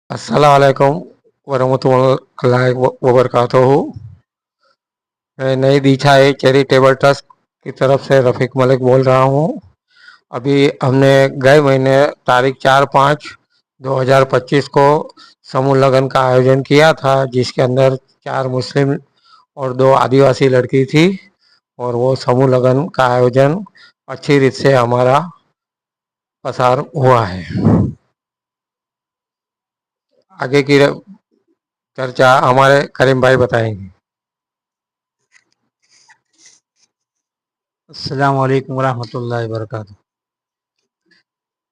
अस्सलाम वालेकुम वरहमतुल्लाहि वबरकातुहू। मैं नई दिशा एक चैरिटेबल ट्रस्ट की तरफ से रफ़ीक मलिक बोल रहा हूँ। अभी हमने गए महीने तारीख 4/5/2025 को समूह लगन का आयोजन किया था, जिसके अंदर 4 मुस्लिम और 2 आदिवासी लड़की थी, और वो समूह लगन का आयोजन अच्छी रीत से हमारा पसार हुआ है। आगे की चर्चा हमारे करीम भाई बताएंगे। अस्सलाम वालेकुम वरहमतुल्लाहि वबरकातुहू।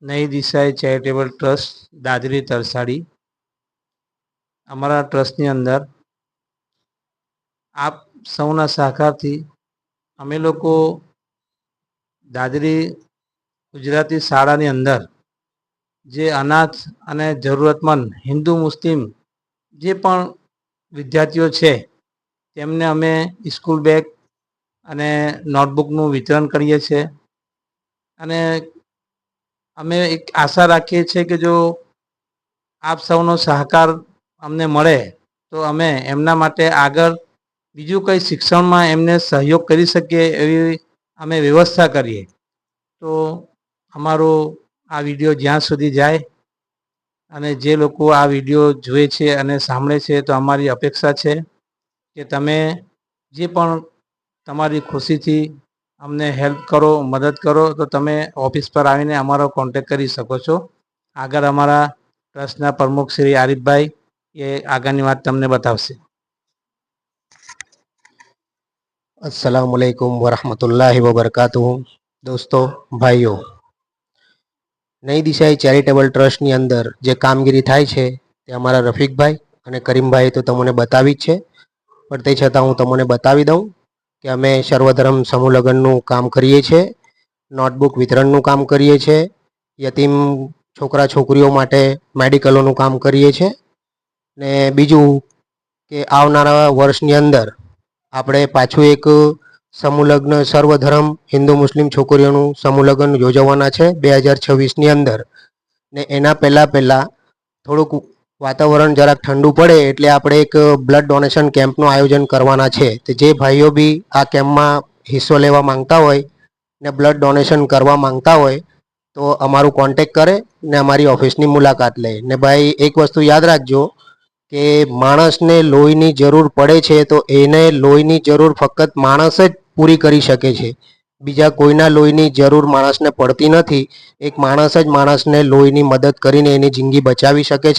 नई दिशा चैरिटेबल ट्रस्ट दादरी तरसाड़ी અમારા ટ્રસ્ટની અંદર આપ સૌના સહકારથી અમે લોકો દાદરી ગુજરાતી શાળાની અંદર જે અનાથ અને જરૂરતમંદ હિન્દુ મુસ્લિમ જે પણ વિદ્યાર્થીઓ છે તેમને અમે સ્કૂલ બેગ અને નોટબુકનું વિતરણ કરીએ છીએ, અને અમે એક આશા રાખીએ છીએ કે જો આપ સૌનો સહકાર અમને મળે તો અમે એમના માટે આગળ બીજું કંઈ શિક્ષણમાં એમને સહયોગ કરી શકીએ એવી અમે વ્યવસ્થા કરીએ. તો અમારો આ વિડીયો જ્યાં સુધી જાય અને જે લોકો આ વિડીયો જુએ છે અને સાંભળે છે, તો અમારી અપેક્ષા છે કે તમે જે પણ તમારી ખુશીથી અમને હેલ્પ કરો, મદદ કરો, તો તમે ઓફિસ પર આવીને અમારો કોન્ટેક કરી શકો છો. આગળ અમારા ટ્રસ્ટના પ્રમુખ શ્રી આરિફભાઈ એ આગળની વાત તમને બતાવશે. अस्सलाम वालेकुम वरहमतुल्लाहि वबरकातुहू। दोस्तों, भाइयों, नई दिशा चैरिटेबल ट्रस्टनी अंदर जे कामगीरी थाय छे ते अमारा रफीकभाई अने करीमभाई तो तमने बतावी ज छे, पण ते छतां हूँ तमने बतावी दऊं कि अमे सर्वधर्म समूह लगननुं काम करीए छे, नोटबुक वितरणनुं काम करीए छे, यतीम छोकरा छोकरीओ माटे मेडिकलोनुं काम करीए छे, ने बीजुं के आवनारा वर्षनी अंदर આપણે પાછું એક સમૂહ લગ્ન સર્વધર્મ હિન્દુ મુસ્લિમ છોકરીઓનું સમૂહ લગ્ન યોજવાના છે 2026ની અંદર. ને એના પહેલાં થોડુંક વાતાવરણ જરાક ઠંડુ પડે એટલે આપણે એક બ્લડ ડોનેશન કેમ્પનું આયોજન કરવાના છે. તો જે ભાઈઓ બી આ કેમ્પમાં હિસ્સો લેવા માંગતા હોય ને બ્લડ ડોનેશન કરવા માંગતા હોય તો અમારું કોન્ટેક કરે ને અમારી ઓફિસની મુલાકાત લે. ને ભાઈ, એક વસ્તુ યાદ રાખજો કે માણસને લોહીની જરૂર પડે છે તો એને લોહીની જરૂર ફક્ત માણસ જ પૂરી કરી શકે છે, બીજા કોઈના લોહીની જરૂર માણસને પડતી નથી. એક માણસ જ માણસને લોહીની મદદ કરીને એની જિંદગી બચાવી શકે છે.